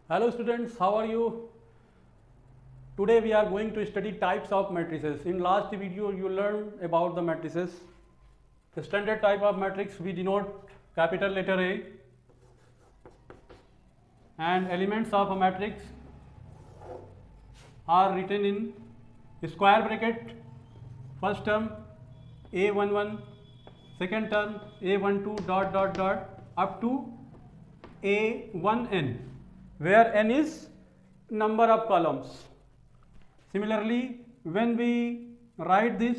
Hello students, how are you? Today we are going to study types of matrices. In last video you learned about the matrices. The standard type of matrix we denote capital letter A, and elements of a matrix are written in square bracket. First term A11, second term A12 dot dot dot up to A1n, where n is number of columns. Similarly, when we write this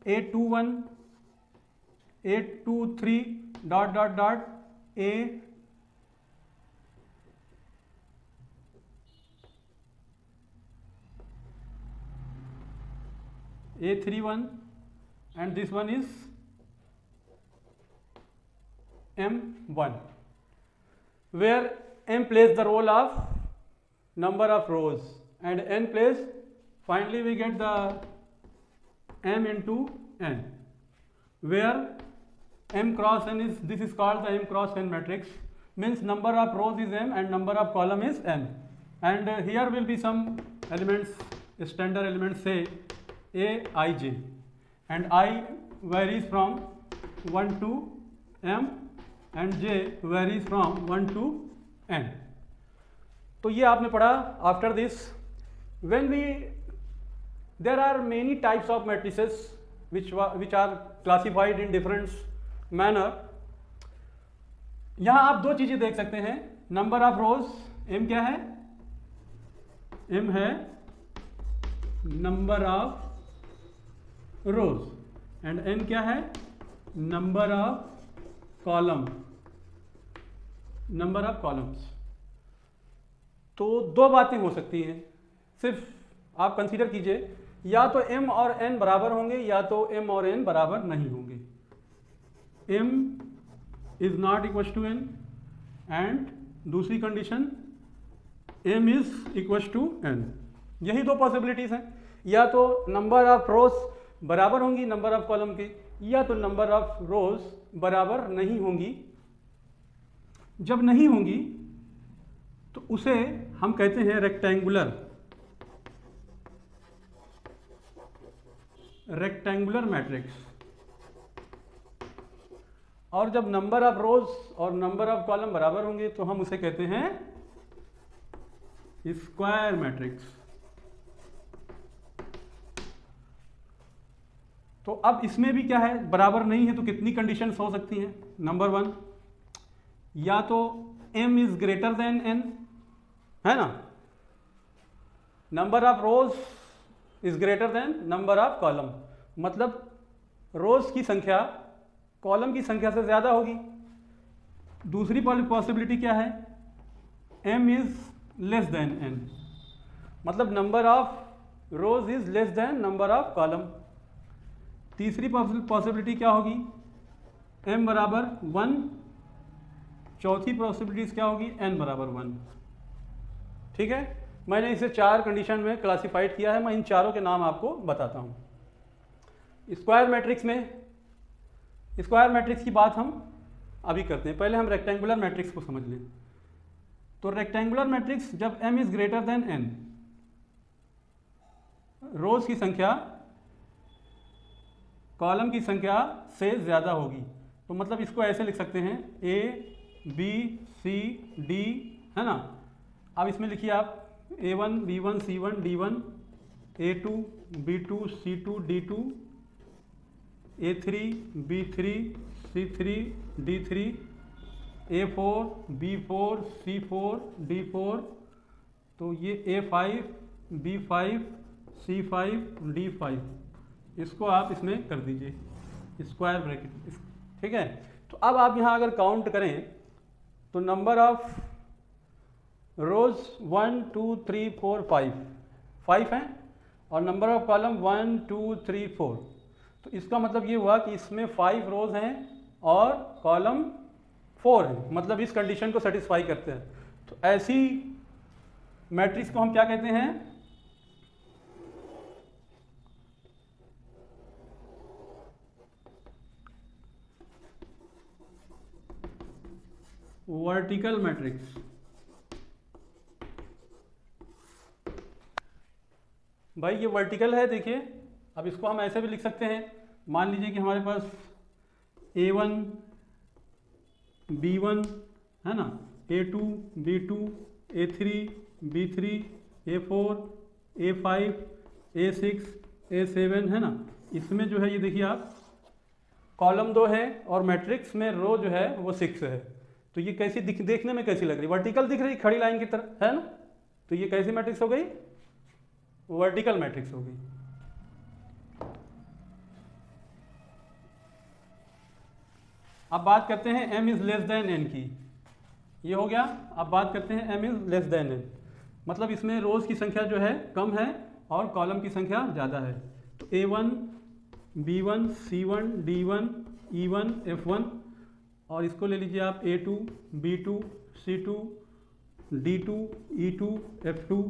A21, A23 dot dot dot A31, and this one is M1, where M plays the role of number of rows and n plays, finally we get the m into n, where m cross n is, this is called the m cross n matrix, means number of rows is m and number of column is n, and here will be some elements, standard elements, say a I j, and I varies from 1 to m and j varies from 1 to n. तो ये आपने पढ़ा. After this when we there are many types of matrices which are classified in different manner. यहाँ आप दो चीजें देख सकते हैं. नंबर ऑफ रोज, m क्या है? m है number of rose, and n क्या है? Number of column, number of columns. तो दो बातें हो सकती हैं, सिर्फ आप कंसीडर कीजिए, या तो m और n बराबर होंगे या तो m और n बराबर नहीं होंगे. m is not equal to n, and दूसरी condition m is equal to n. यही दो पॉसिबिलिटीज हैं. या तो नंबर ऑफ रोज बराबर होंगी नंबर ऑफ कॉलम के, या तो नंबर ऑफ रोज बराबर नहीं होंगी. जब नहीं होंगी तो उसे हम कहते हैं रेक्टेंगुलर मैट्रिक्स. और जब नंबर ऑफ रोज और नंबर ऑफ कॉलम बराबर होंगे तो हम उसे कहते हैं स्क्वायर मैट्रिक्स. तो अब इसमें भी क्या है, बराबर नहीं है तो कितनी कंडीशंस हो सकती हैं? नंबर वन, या तो m is greater then n, है ना, number of rose is greater then number of column, मतलब रोज की संख्या कॉलम की संख्या से ज्यादा होगी. दूसरी पॉसिबिलिटी क्या है? m is less than n, मतलब number of rose is less than number of column. तीसरी पॉसिबिलिटी क्या होगी? m बराबर 1. चौथी पॉसिबिलिटीज क्या होगी? n बराबर 1. ठीक है, मैंने इसे 4 कंडीशन में क्लासिफाइड किया है. मैं इन चारों के नाम आपको बताता हूं. स्क्वायर मैट्रिक्स में, स्क्वायर मैट्रिक्स की बात हम अभी करते हैं. पहले हम रेक्टेंगुलर मैट्रिक्स को समझ लें. तो रेक्टेंगुलर मैट्रिक्स जब m is greater then n, रोज की संख्या कॉलम की संख्या से ज्यादा होगी. तो मतलब इसको ऐसे लिख सकते हैं a b c d, है ना. अब इसमें लिखिए आप a1 b1 c1 d1, a2 b2 c2 d2, a3 b3 c3 d3, a4 b4 c4 d4. तो ये a5 b5 c5 d5, इसको आप इसमें कर दीजिए स्क्वायर ब्रैकेट. ठीक है, तो अब आप यहाँ अगर काउंट करें तो नंबर ऑफ रोज 1 2 3 4 5 हैं, और नंबर ऑफ कॉलम 1 2 3 4. तो इसका मतलब ये हुआ कि इसमें 5 रोज हैं और कॉलम 4 हैं, मतलब इस कंडीशन को सेटिस्फाई करते हैं. तो ऐसी मैट्रिक्स को हम क्या कहते हैं? Vertical matrix. भाई ये वर्टिकल है, देखिए। अब इसको हम ऐसे भी लिख सकते हैं, मान लीजिए कि हमारे पास A1 B1 है ना, A2 B2 A3 B3 A4 A5 A6 A7 है ना। इसमें जो है ये देखिए आप, कॉलम 2 है और मैट्रिक्स में रो जो है वो 6 है। तो ये कैसी देखने में कैसी लग रही, वर्टिकल दिख रही, खड़ी लाइन की तरह है ना। तो ये कैसी मैट्रिक्स हो गई, वर्टिकल मैट्रिक्स हो गई। अब बात करते हैं m is less than n की, ये हो गया। अब बात करते हैं m is less than n, मतलब इसमें रोज की संख्या जो है कम है और कॉलम की संख्या ज़्यादा है। तो A1 B1 C1 D1 E1 F1, और इसको ले लीजिए आप A2 B2 C2 D2 E2 F2,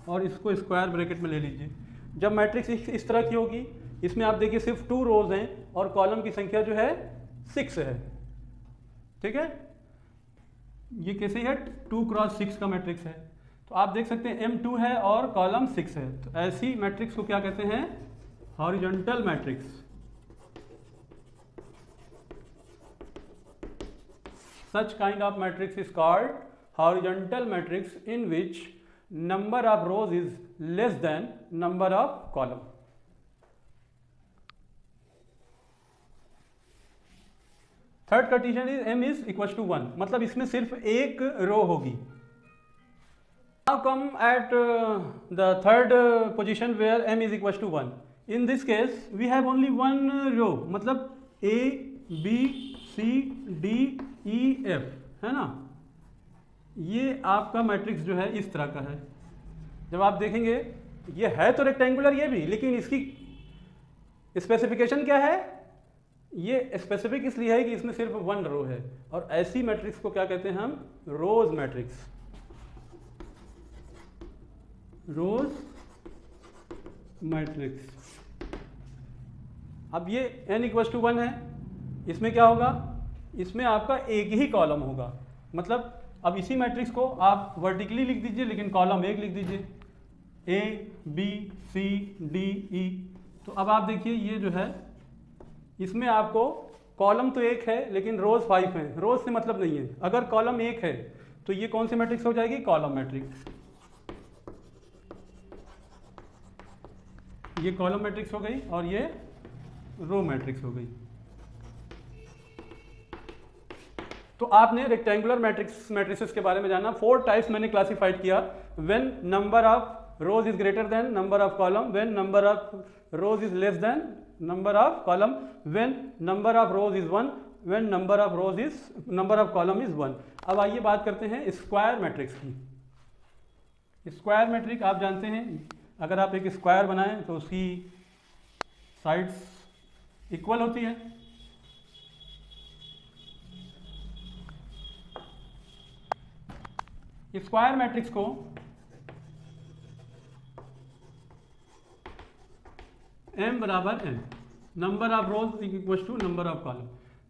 और इसको स्क्वायर ब्रैकेट में ले लीजिए। जब मैट्रिक्स इस तरह की होगी, इसमें आप देखिए सिर्फ 2 रोज हैं और कॉलम की संख्या जो है 6 है, ठीक है। ये कैसे है, 2 क्रॉस 6 का मैट्रिक्स है। तो आप देख सकते हैं M2 है और कॉलम 6 है। तो ऐसी मैट्रिक्स को क्या कहते हैं, horizontal matrix. Such kind of matrix is called horizontal matrix in which number of rows is less than number of column. Third condition is m is equals to 1, मतलब इसमें सिर्फ एक रो होगी। Now come at the third position where m is equals to 1. In this case we have only one row, मतलब A B C D E F है ना। ये आपका मैट्रिक्स जो है इस तरह का है। जब आप देखेंगे ये है तो रेक्टेंगुलर ये भी, लेकिन इसकी स्पेसिफिकेशन क्या है, ये स्पेसिफिक इसलिए है कि इसमें सिर्फ वन रो है। और ऐसी मैट्रिक्स को क्या कहते हैं हम, रोज मैट्रिक्स, रोज मैट्रिक्स। अब ये n इक्वल्स टू 1 है, इसमें क्या होगा, इसमें आपका एक ही कॉलम होगा। मतलब अब इसी मैट्रिक्स को आप वर्टिकली लिख दीजिए, लेकिन कॉलम एक लिख दीजिए, A B C D E। तो अब आप देखिए ये जो है, इसमें आपको कॉलम तो एक है लेकिन रोज 5 हैं। रोज से मतलब नहीं है, अगर कॉलम एक है तो ये कौन सी मैट्रिक्स हो जाएगी, कॉलम मैट्रिक्स। ये कॉलम मैट्रिक्स हो गई और ये रो मैट्रिक्स हो गई। तो आपने रेक्टेंगुलर मैट्रिसेस के बारे में जाना। 4 टाइप्स मैंने क्लासिफाइड किया। When number of rose is greater then number of column, when number of rose is less than number of column, when number of rose is 1, when number of column is 1। अब आइए बात करते हैं square matrix की। Square matrix आप जानते हैं, अगर आप एक स्क्वायर बनाएं तो उसकी साइड्स इक्वल होती है। स्क्वायर मैट्रिक्स को m बराबर n, number of rows equal to number of columns.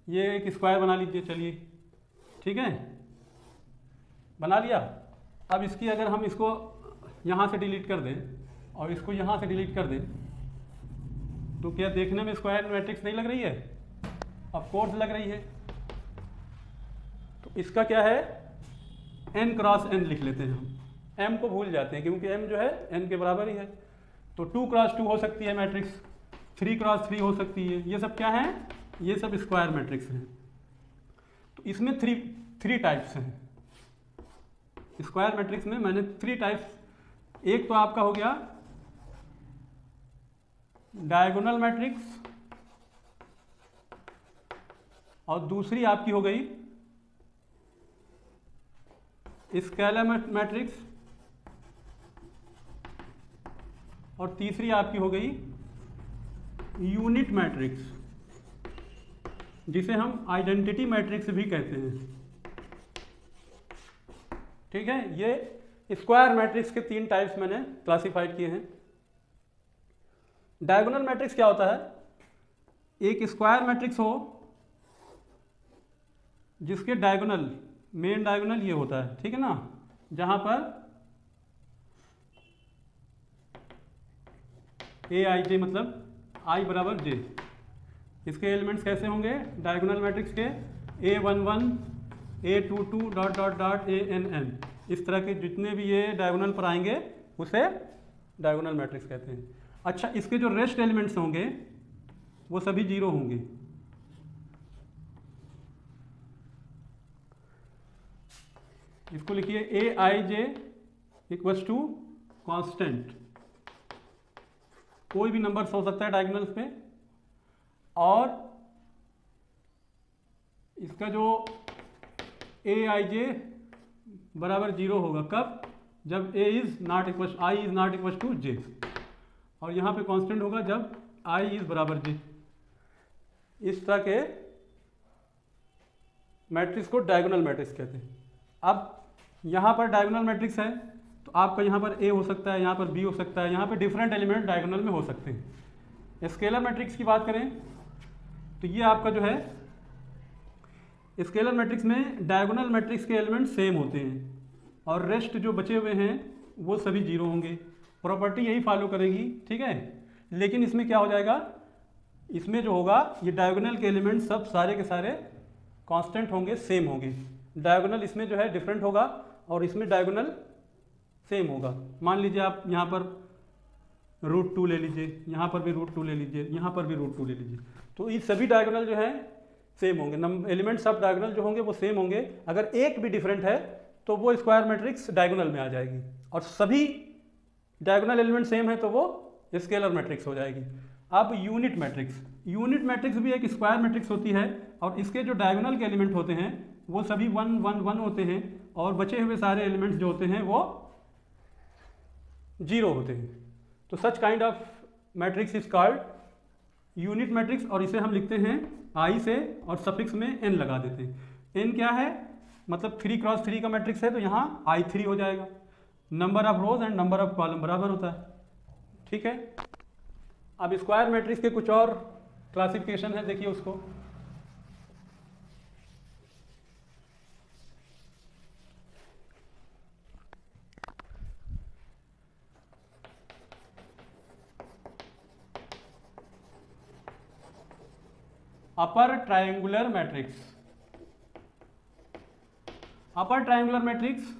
ये एक स्क्वायर बना लीजिए, चलिए ठीक है, बना लिया। अब इसकी अगर हम इसको यहाँ से डिलीट कर दें और इसको यहाँ से डिलीट कर दें, तो क्या देखने में स्क्वायर मैट्रिक्स नहीं लग रही है, ऑफ कोर्स लग रही है। तो इसका क्या है, n क्रॉस n लिख लेते हैं हम, m को भूल जाते हैं क्योंकि m जो है n के बराबर ही है। तो 2 क्रॉस 2 हो सकती है मैट्रिक्स, 3 क्रॉस 3 हो सकती है। ये सब क्या है, ये सब स्क्वायर मैट्रिक्स हैं। तो इसमें 3 टाइप्स हैं स्क्वायर मैट्रिक्स में। मैंने 3 टाइप्स, एक तो आपका हो गया डायगोनल मैट्रिक्स और दूसरी आपकी हो गई स्केलर मैट्रिक्स और तीसरी आपकी हो गई यूनिट मैट्रिक्स, जिसे हम आइडेंटिटी मैट्रिक्स भी कहते हैं। ठीक है, ये स्क्वायर मैट्रिक्स के 3 टाइप्स मैंने क्लासिफाइड किए हैं। डायगोनल मैट्रिक्स क्या होता है, एक स्क्वायर मैट्रिक्स हो जिसके डायगोनल, मेन डायगोनल ये होता है, ठीक है ना, जहां पर ए आई जे मतलब आई बराबर जे। इसके एलिमेंट्स कैसे होंगे डायगोनल मैट्रिक्स के, A11 A22 dot dot dot ANN, इस तरह के जितने भी ये डायगोनल पर आएंगे उसे डायगोनल मैट्रिक्स कहते हैं। अच्छा, इसके जो रेस्ट एलिमेंट्स होंगे वो सभी जीरो होंगे। इसको लिखिए ए I J equals to constant, कोई भी नंबर हो सकता है डायगोनल्स पे, और इसका जो ए आई जे बराबर जीरो होगा कब, जब A is not equal I is not equal to J, और यहाँ पे कांस्टेंट होगा जब आई इज बराबर जे। इस तरह के मैट्रिक्स को डायगोनल मैट्रिक्स कहते हैं। अब यहाँ पर डायगोनल मैट्रिक्स है तो आपका यहाँ पर ए हो सकता है, यहाँ पर बी हो सकता है, यहाँ पे डिफरेंट एलिमेंट डायगोनल में हो सकते हैं। स्केलर मैट्रिक्स की बात करें तो ये आपका जो है स्केलर मैट्रिक्स में डायगोनल मैट्रिक्स के एलिमेंट सेम होते हैं और रेस्ट जो बचे हुए हैं वो सभी जीरो होंगे। प्रॉपर्टी यही फॉलो करेगी, ठीक है। लेकिन इसमें क्या हो जाएगा, इसमें जो होगा ये डायगोनल के एलिमेंट सब सारे के सारे कांस्टेंट होंगे, सेम होंगे। डायगोनल इसमें जो है डिफरेंट होगा और इसमें डायगोनल सेम होगा। मान लीजिए आप यहाँ पर √2 ले लीजिए, यहाँ पर भी √2 ले लीजिए, यहाँ पर भी √2 ले लीजिए, तो ये सभी डायगोनल जो है सेम होंगे। एलिमेंट सब डायगोनल जो होंगे वो सेम होंगे। अगर एक भी डिफरेंट है तो वो स्क्वायर मैट्रिक्स डायगोनल में आ जाएगी, और सभी डायगोनल एलिमेंट सेम है तो वो स्केलर मैट्रिक्स हो जाएगी। अब यूनिट मैट्रिक्स, यूनिट मैट्रिक्स भी एक स्क्वायर मैट्रिक्स होती है और इसके जो डायगोनल के एलिमेंट होते हैं वो सभी 1 1 1 होते हैं और बचे हुए सारे एलिमेंट्स जो होते हैं वो जीरो होते हैं। तो such kind of matrix is called unit matrix, और इसे हम लिखते हैं आई से और सफिक्स में एन लगा देते हैं। एन क्या है, मतलब 3 क्रॉस 3 का मैट्रिक्स है तो यहाँ I3 हो जाएगा। Number of rose and number of column बराबर होता है, ठीक है। अब स्क्वायर मैट्रिक्स के कुछ और क्लासिफिकेशन है, देखिए उसको। Upper triangular matrix, upper triangular matrix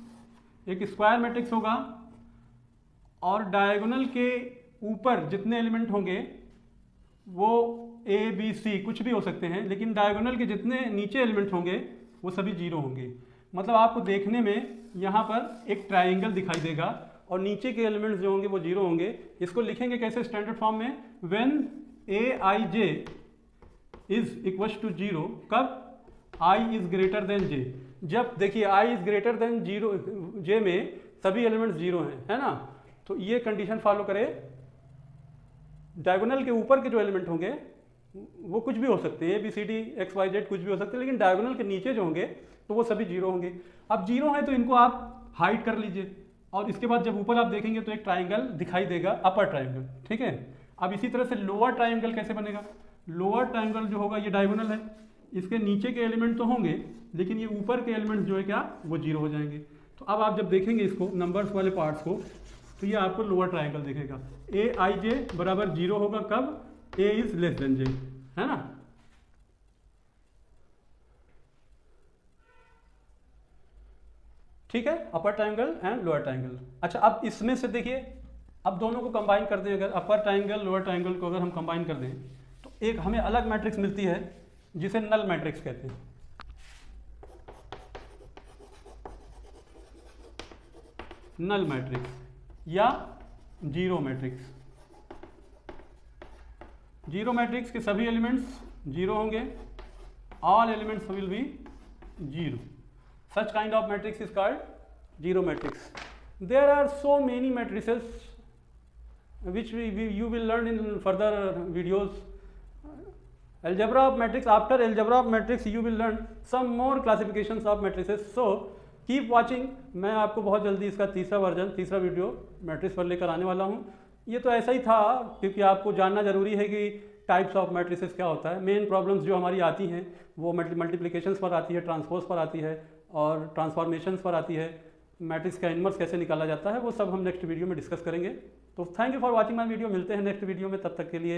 एक स्क्वायर मैट्रिक्स होगा और डायगोनल के ऊपर जितने एलिमेंट होंगे वो ए बी सी कुछ भी हो सकते हैं, लेकिन डायगोनल के जितने नीचे एलिमेंट होंगे वो सभी जीरो होंगे। मतलब आपको देखने में यहाँ पर एक ट्रायंगल दिखाई देगा और नीचे के एलिमेंट्स जो होंगे वो जीरो होंगे। इसको लिखेंगे कैसे स्टैंडर्ड फॉर्म में, when A I J is equal to zero, कब I is greater than J. जब देखिए I is greater than zero, J में सभी एलिमेंट्स जीरो हैं, है ना, तो ये कंडीशन फॉलो करे। डायगोनल के ऊपर के जो एलिमेंट होंगे वो कुछ भी हो सकते हैं, ABCD XYZ कुछ भी हो सकते हैं, लेकिन डायगोनल के नीचे जो होंगे तो वो सभी जीरो होंगे। अब जीरो है तो इनको आप हाइड कर लीजिए और इसके बाद जब ऊपर आप देखेंगे तो एक ट्राइंगल दिखाई देगा, अपर ट्राइंगल, ठीक है। अब इसी तरह से लोअर ट्राइंगल कैसे बनेगा, लोअर ट्राइंगल जो होगा ये डायगोनल है, इसके नीचे के एलिमेंट तो होंगे लेकिन ये ऊपर के एलिमेंट जो है क्या वो जीरो हो जाएंगे। तो अब आप जब देखेंगे इसको नंबर्स वाले पार्ट्स को तो ये आपको लोअर ट्राइंगल दिखेगा। ए आई जे बराबर जीरो होगा कब, ए इज लेस देन जे, है ना। ठीक है, अपर ट्राइंगल एंड लोअर ट्राइंगल। अच्छा, अब इसमें से देखिए, अब दोनों को कंबाइन कर दें, अगर अपर ट्राइंगल लोअर ट्राइंगल को अगर हम कंबाइन कर दें तो एक हमें अलग मैट्रिक्स मिलती है जिसे नल मैट्रिक्स कहते हैं। नल मैट्रिक्स या जीरो मैट्रिक्स। जीरो मैट्रिक्स के सभी एलिमेंट्स जीरो होंगे, all elements will be zero. Such kind of matrix is called zero matrix. There are so many matrices which you will learn in further videos. Algebra of matrix, after algebra of matrix you will learn some more classifications of matrices. So keep watching. मैं आपको बहुत जल्दी इसका तीसरा version, तीसरा video matrix पर लेकर आने वाला हूँ। ये तो ऐसा ही था क्योंकि आपको जानना जरूरी है कि टाइप्स ऑफ मैट्रिसेस क्या होता है। मेन प्रॉब्लम्स जो हमारी आती हैं वो मल्टीप्लिकेशंस पर आती है, ट्रांसपोज पर आती है और ट्रांसफॉर्मेशंस पर आती है। मैट्रिक्स का इनवर्स कैसे निकाला जाता है वो सब हम नेक्स्ट वीडियो में डिस्कस करेंगे। तो thank you for watching my video, मिलते हैं नेक्स्ट वीडियो में, तब तक के लिए